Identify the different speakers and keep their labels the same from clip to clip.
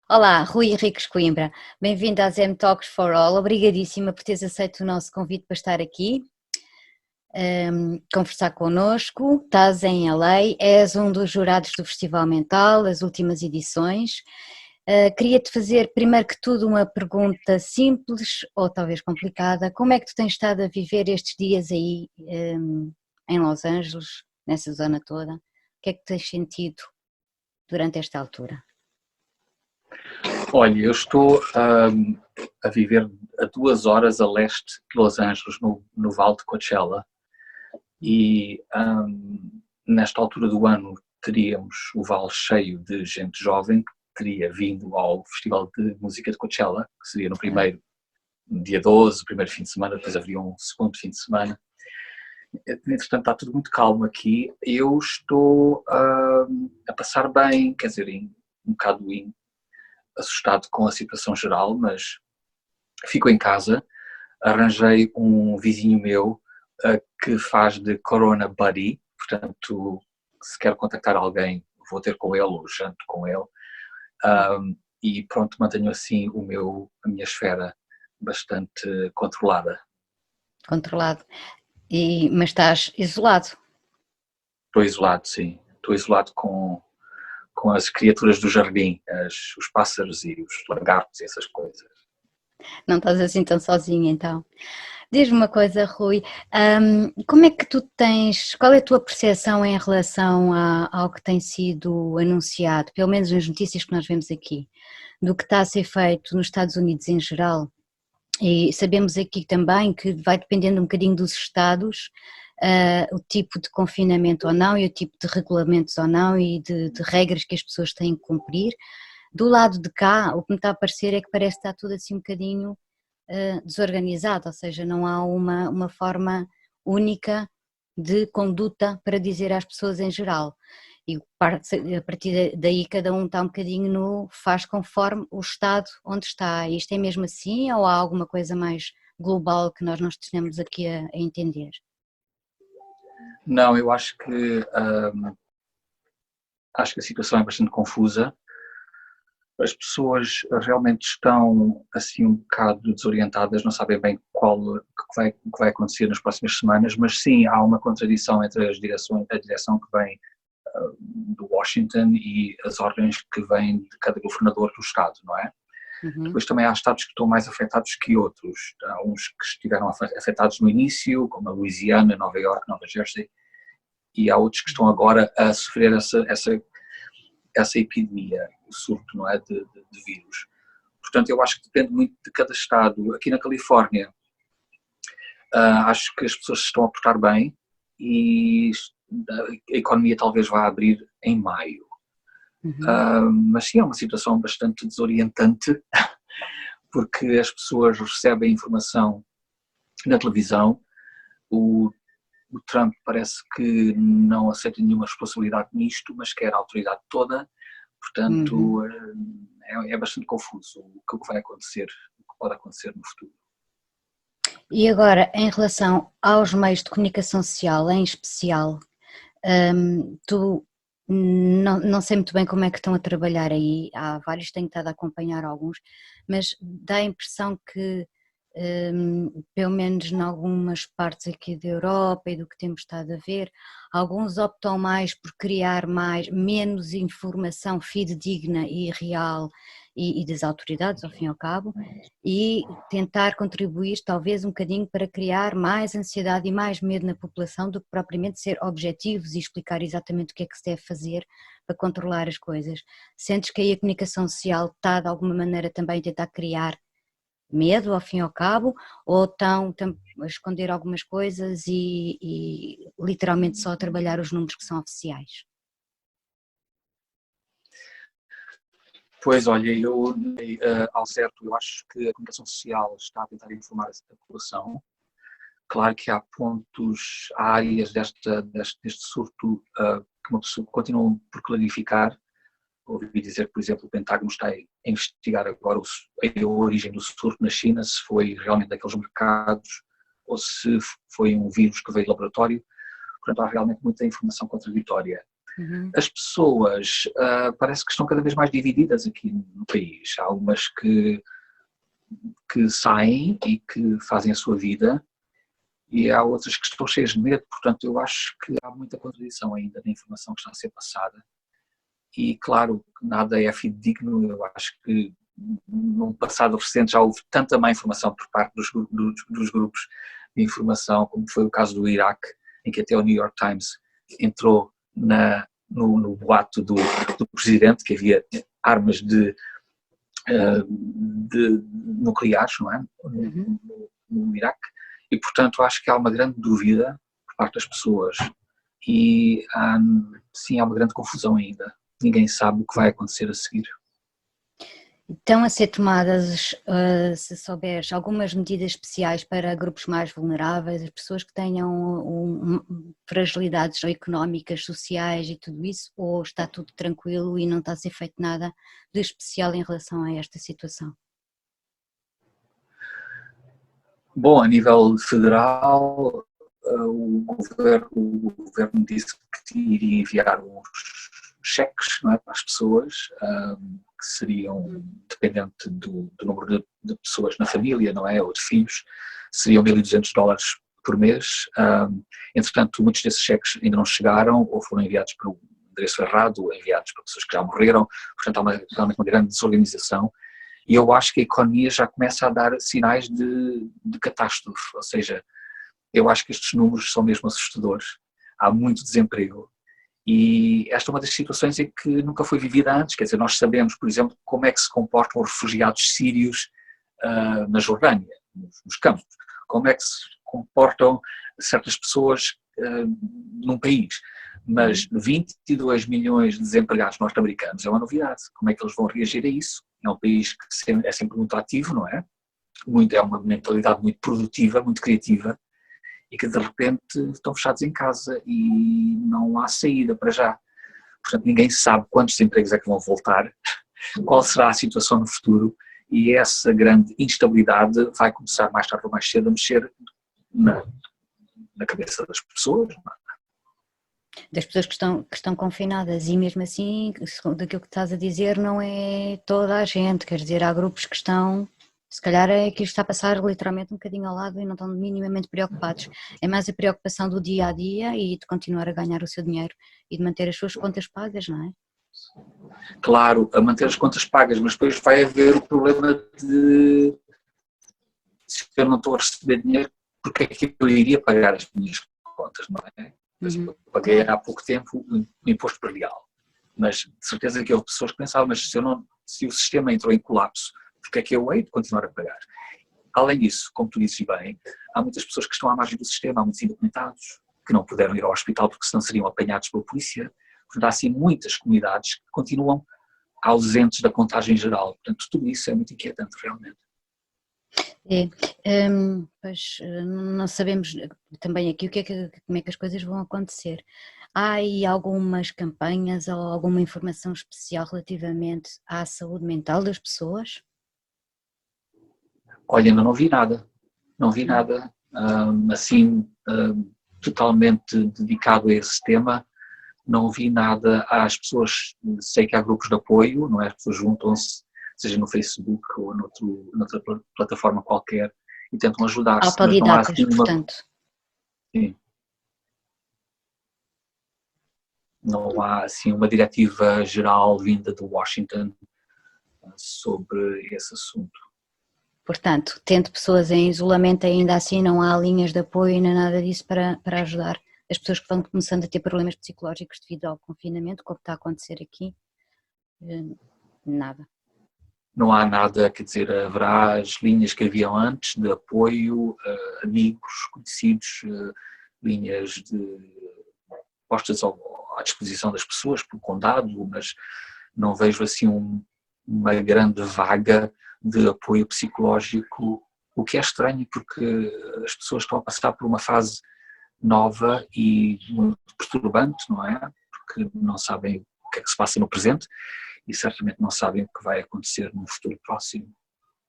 Speaker 1: Olá, Rui Henriques Coimbra, bem-vindo às M Talks for All, obrigadíssima por teres aceito o nosso convite para estar aqui, conversar connosco. Estás em LA, és um dos jurados do Festival Mental, as últimas edições. Queria-te fazer, primeiro que tudo, uma pergunta simples ou talvez complicada. Como é que tu tens estado a viver estes dias aí, em Los Angeles, nessa zona toda? O que é que tens sentido durante esta altura?
Speaker 2: Olha, eu estou a viver a 2 horas a leste de Los Angeles, no Vale de Coachella, e nesta altura do ano teríamos o Vale cheio de gente jovem que teria vindo ao Festival de Música de Coachella, que seria no primeiro dia 12, o primeiro fim de semana, depois haveria um segundo fim de semana. Entretanto, está tudo muito calmo aqui. Eu estou a passar bem, quer dizer, um bocado assustado com a situação geral, mas fico em casa. Arranjei um vizinho meu que faz de Corona Buddy, portanto, se quero contactar alguém, vou ter com ele ou janto com ele. E pronto, mantenho assim a minha esfera bastante controlada.
Speaker 1: Controlado. Mas estás isolado?
Speaker 2: Estou isolado, sim. Estou isolado com as criaturas do jardim, os pássaros e os lagartos e essas coisas.
Speaker 1: Não estás assim tão sozinha então. Diz-me uma coisa, Rui, como é que tu tens, qual é a tua percepção em relação ao que tem sido anunciado, pelo menos nas notícias que nós vemos aqui, do que está a ser feito nos Estados Unidos em geral? E sabemos aqui também que vai dependendo um bocadinho dos estados, o tipo de confinamento ou não e o tipo de regulamentos ou não e de regras que as pessoas têm que cumprir. Do lado de cá, o que me está a parecer é que parece que está tudo assim um bocadinho desorganizado, ou seja, não há uma forma única de conduta para dizer às pessoas em geral. E a partir daí cada um está um bocadinho no faz conforme o estado onde está. Isto é mesmo assim ou há alguma coisa mais global que nós não estejamos aqui a entender?
Speaker 2: Não, eu acho que a situação é bastante confusa. As pessoas realmente estão assim um bocado desorientadas, não sabem bem o que vai acontecer nas próximas semanas, mas sim, há uma contradição entre a direção que vem do Washington e as ordens que vêm de cada governador do estado, não é?
Speaker 1: Uhum.
Speaker 2: Depois também há estados que estão mais afetados que outros. Há uns que estiveram afetados no início, como a Louisiana, Nova York, Nova Jersey, e há outros que estão agora a sofrer essa epidemia, o surto, não é, de vírus. Portanto, eu acho que depende muito de cada estado. Aqui na Califórnia, acho que as pessoas se estão a portar bem e a economia talvez vá abrir em maio.
Speaker 1: Uhum.
Speaker 2: Mas sim, é uma situação bastante desorientante, porque as pessoas recebem informação na televisão, o, o Trump parece que não aceita nenhuma responsabilidade nisto, mas quer a autoridade toda,
Speaker 1: Uhum.
Speaker 2: portanto é bastante confuso o que vai acontecer, o que pode acontecer no futuro.
Speaker 1: E agora, em relação aos meios de comunicação social, em especial, tu não sei muito bem como é que estão a trabalhar aí, há vários, tenho estado a acompanhar alguns, mas dá a impressão que, pelo menos em algumas partes aqui da Europa e do que temos estado a ver, alguns optam mais por criar menos informação fidedigna e real e das autoridades, ao fim e ao cabo, e tentar contribuir talvez um bocadinho para criar mais ansiedade e mais medo na população do que propriamente ser objetivos e explicar exatamente o que é que se deve fazer para controlar as coisas. Sentes que aí a comunicação social está de alguma maneira também a tentar criar medo ao fim e ao cabo, ou estão a esconder algumas coisas e literalmente só a trabalhar os números que são oficiais?
Speaker 2: Pois olha, eu ao certo, eu acho que a comunicação social está a tentar informar a população. Claro que há pontos, há áreas deste surto que uma pessoa continua por clarificar. Ouvi dizer que, por exemplo, o Pentágono está a investigar agora a origem do surto na China, se foi realmente daqueles mercados ou se foi um vírus que veio do laboratório. Portanto, há realmente muita informação contraditória. as pessoas parece que estão cada vez mais divididas aqui no país. Há algumas que saem e que fazem a sua vida, e há outras que estão cheias de medo. Portanto, eu acho que há muita contradição ainda na informação que está a ser passada. E claro, nada é fidedigno. Eu acho que num passado recente já houve tanta má informação por parte dos grupos de informação, como foi o caso do Iraque, em que até o New York Times entrou no boato do presidente, que havia armas de nucleares, não é? No Iraque. E, portanto, acho que há uma grande dúvida por parte das pessoas e, sim, há uma grande confusão ainda. Ninguém sabe o que vai acontecer a seguir.
Speaker 1: Estão a ser tomadas, se souberes, algumas medidas especiais para grupos mais vulneráveis, as pessoas que tenham fragilidades económicas, sociais e tudo isso, ou está tudo tranquilo e não está a ser feito nada de especial em relação a esta situação?
Speaker 2: Bom, a nível federal, o governo disse que iria enviar uns cheques, não é, para as pessoas, que seriam, dependente do número de pessoas na família, não é, ou de filhos, seriam $1.200 por mês. Entretanto, muitos desses cheques ainda não chegaram ou foram enviados para o endereço errado, ou enviados para pessoas que já morreram. Portanto, há realmente uma grande desorganização. E eu acho que a economia já começa a dar sinais de catástrofe, ou seja, eu acho que estes números são mesmo assustadores. Há muito desemprego e esta é uma das situações em que nunca foi vivida antes. Quer dizer, nós sabemos, por exemplo, como é que se comportam os refugiados sírios na Jordânia, nos campos, como é que se comportam certas pessoas num país. Mas 22 milhões de desempregados norte-americanos é uma novidade. Como é que eles vão reagir a isso? É um país que é sempre muito ativo, não é? É uma mentalidade muito produtiva, muito criativa, e que de repente estão fechados em casa e não há saída para já. Portanto, ninguém sabe quantos empregos é que vão voltar, qual será a situação no futuro, e essa grande instabilidade vai começar mais tarde ou mais cedo a mexer na cabeça das pessoas.
Speaker 1: Das pessoas que estão confinadas, e mesmo assim, daquilo que estás a dizer, não é toda a gente, quer dizer, há grupos que estão, se calhar é que isto está a passar literalmente um bocadinho ao lado e não estão minimamente preocupados, é mais a preocupação do dia a dia e de continuar a ganhar o seu dinheiro e de manter as suas contas pagas, não é?
Speaker 2: Claro, a manter as contas pagas, mas depois vai haver o problema de, se eu não estou a receber dinheiro, porque é que eu iria pagar as minhas contas, não é? Eu paguei há pouco tempo o imposto predial, mas de certeza que houve pessoas que pensavam, mas se o sistema entrou em colapso, porque é que eu hei de continuar a pagar? Além disso, como tu dizes bem, há muitas pessoas que estão à margem do sistema, há muitos indocumentados, que não puderam ir ao hospital porque senão seriam apanhados pela polícia. Portanto, há assim muitas comunidades que continuam ausentes da contagem geral. Portanto, tudo isso é muito inquietante, realmente.
Speaker 1: Pois não sabemos também aqui como é que as coisas vão acontecer. Há aí algumas campanhas ou alguma informação especial relativamente à saúde mental das pessoas?
Speaker 2: Olha, ainda não vi nada. Não vi nada assim totalmente dedicado a esse tema. Não vi nada às pessoas. Sei que há grupos de apoio, não é? As pessoas juntam-se, seja no Facebook ou noutra plataforma qualquer, e tentam ajudar-se, mas não há
Speaker 1: Autodidatas,
Speaker 2: assim
Speaker 1: portanto.
Speaker 2: Sim. Não há assim uma diretiva geral vinda de Washington sobre esse assunto.
Speaker 1: Portanto, tendo pessoas em isolamento, ainda assim não há linhas de apoio nem nada disso para ajudar as pessoas que vão começando a ter problemas psicológicos devido ao confinamento, como está a acontecer aqui. Nada.
Speaker 2: Não há nada, quer dizer, haverá as linhas que haviam antes de apoio, amigos, conhecidos, linhas postas à disposição das pessoas pelo condado, mas não vejo assim uma grande vaga de apoio psicológico, o que é estranho porque as pessoas estão a passar por uma fase nova e muito perturbante, não é? Porque não sabem o que é que se passa no presente e certamente não sabem o que vai acontecer no futuro próximo.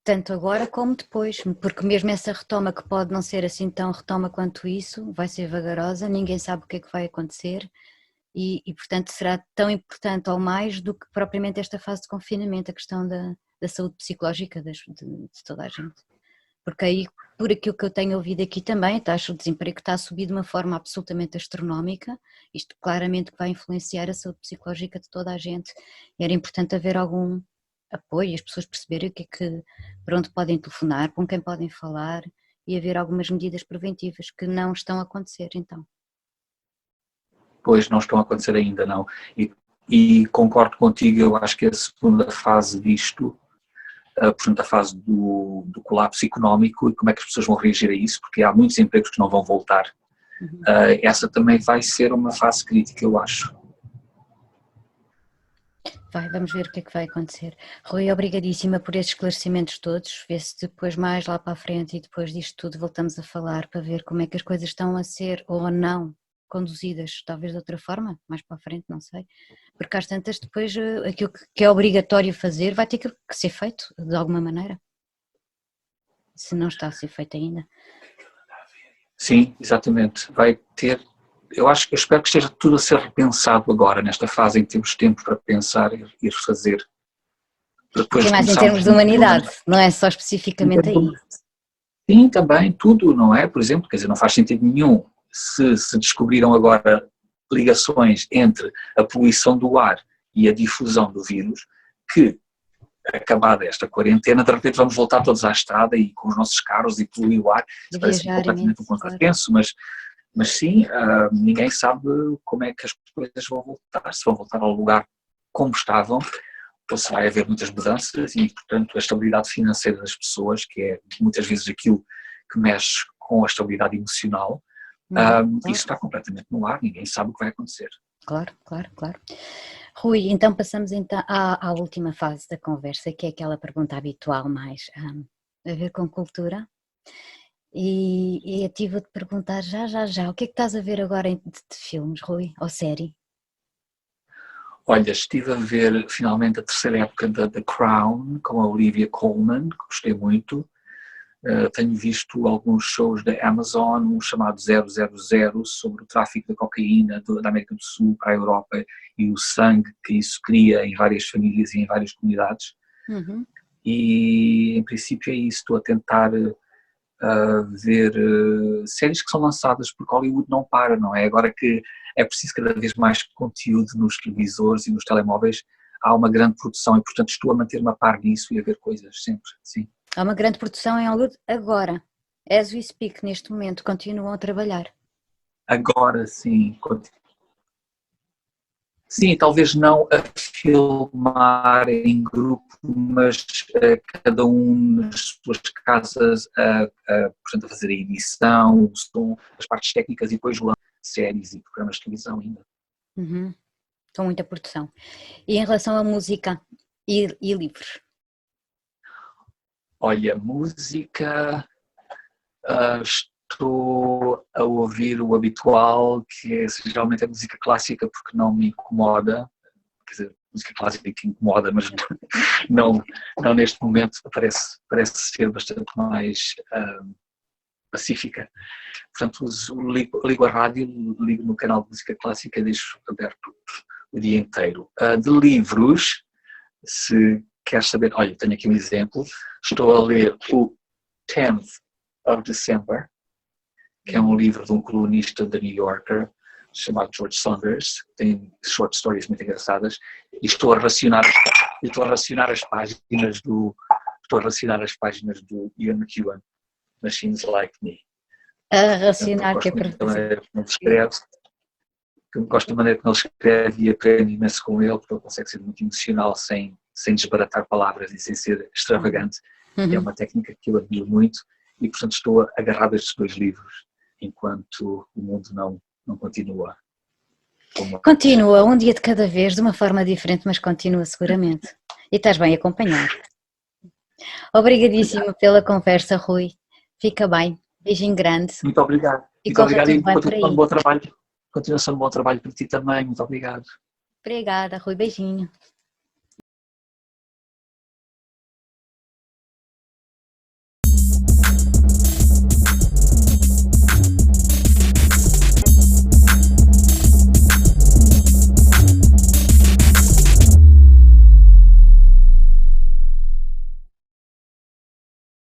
Speaker 1: Tanto agora como depois, porque mesmo essa retoma, que pode não ser assim tão retoma quanto isso, vai ser vagarosa, ninguém sabe o que é que vai acontecer portanto será tão importante ou mais do que propriamente esta fase de confinamento, a questão da saúde psicológica de toda a gente. Porque aí, por aquilo que eu tenho ouvido aqui também, a taxa de desemprego está a subir de uma forma absolutamente astronómica, isto claramente vai influenciar a saúde psicológica de toda a gente, e era importante haver algum apoio, as pessoas perceberem para onde podem telefonar, com quem podem falar, e haver algumas medidas preventivas que não estão a acontecer então.
Speaker 2: Pois não estão a acontecer ainda, não. E concordo contigo, eu acho que a segunda fase disto, portanto a fase do colapso económico e como é que as pessoas vão reagir a isso, porque há muitos empregos que não vão voltar, essa também vai ser uma fase crítica, eu acho.
Speaker 1: Vamos ver o que é que vai acontecer. Rui, obrigadíssima por estes esclarecimentos todos, vê se depois mais lá para a frente e depois disto tudo voltamos a falar para ver como é que as coisas estão a ser ou não conduzidas, talvez de outra forma, mais para a frente, não sei, porque às tantas depois aquilo que é obrigatório fazer vai ter que ser feito de alguma maneira, se não está a ser feito ainda.
Speaker 2: Sim, exatamente, vai ter, eu espero que esteja tudo a ser repensado agora, nesta fase em que temos tempo para pensar e refazer.
Speaker 1: Sim, mais em termos de humanidade, não é só especificamente aí.
Speaker 2: Sim, também, tudo, não é? Por exemplo, quer dizer, não faz sentido nenhum se descobriram agora ligações entre a poluição do ar e a difusão do vírus, que, acabada esta quarentena, de repente vamos voltar todos à estrada e com os nossos carros e poluir o ar. Isso parece completamente um contrassenso, claro. Mas sim, ninguém sabe como é que as coisas vão voltar, se vão voltar ao lugar como estavam, ou se vai haver muitas mudanças e, portanto, a estabilidade financeira das pessoas, que é muitas vezes aquilo que mexe com a estabilidade emocional, isso está completamente no ar, ninguém sabe o que vai acontecer.
Speaker 1: Claro. Rui, então passamos então à última fase da conversa, que é aquela pergunta habitual mais a ver com cultura. E a ti vou-te perguntar já, o que é que estás a ver agora de filmes, Rui, ou série?
Speaker 2: Olha, estive a ver finalmente a terceira época da The Crown, com a Olivia Colman, que gostei muito. Tenho visto alguns shows da Amazon, um chamado 000, sobre o tráfico da cocaína da América do Sul para a Europa e o sangue que isso cria em várias famílias e em várias comunidades. E, em princípio, é isso. Estou a tentar ver séries que são lançadas, porque Hollywood não para, não é? Agora que é preciso cada vez mais conteúdo nos televisores e nos telemóveis, há uma grande produção e, portanto, estou a manter-me a par disso e a ver coisas sempre, sim.
Speaker 1: Há uma grande produção em Hollywood agora, as we speak, neste momento, continuam a trabalhar.
Speaker 2: Agora sim, sim, talvez não a filmar em grupo, mas cada um nas suas casas, portanto, a fazer a edição, o som, as partes técnicas e depois séries e programas de televisão ainda.
Speaker 1: Com muita produção. E em relação à música e livros?
Speaker 2: Olha, música, estou a ouvir o habitual, que é geralmente a música clássica, porque não me incomoda, quer dizer, música clássica que incomoda, mas não neste momento, parece ser bastante mais pacífica. Portanto, ligo a rádio, ligo no canal de música clássica e deixo aberto o dia inteiro. De livros, se queres saber, olha, tenho aqui um exemplo, estou a ler o 10th of December, que é um livro de um colunista da New Yorker, chamado George Saunders, tem short stories muito engraçadas, e estou a racionar as páginas do Ian McEwan, Machines Like Me.
Speaker 1: A racionar, que é para
Speaker 2: fazer. Gosto da maneira como ele escreve e aprendo imenso com ele, porque ele consegue ser muito emocional sem desbaratar palavras e sem ser extravagante. É uma técnica que eu admiro muito e, portanto, estou agarrado a estes dois livros enquanto o mundo não continua.
Speaker 1: Continua, um dia de cada vez, de uma forma diferente, mas continua seguramente. E estás bem acompanhado. Obrigadíssimo pela conversa, Rui. Fica bem. Beijinho grande.
Speaker 2: Muito obrigado.
Speaker 1: Muito obrigado
Speaker 2: e continuação de bom trabalho. Continuação de bom trabalho para ti também. Muito obrigado.
Speaker 1: Obrigada, Rui. Beijinho.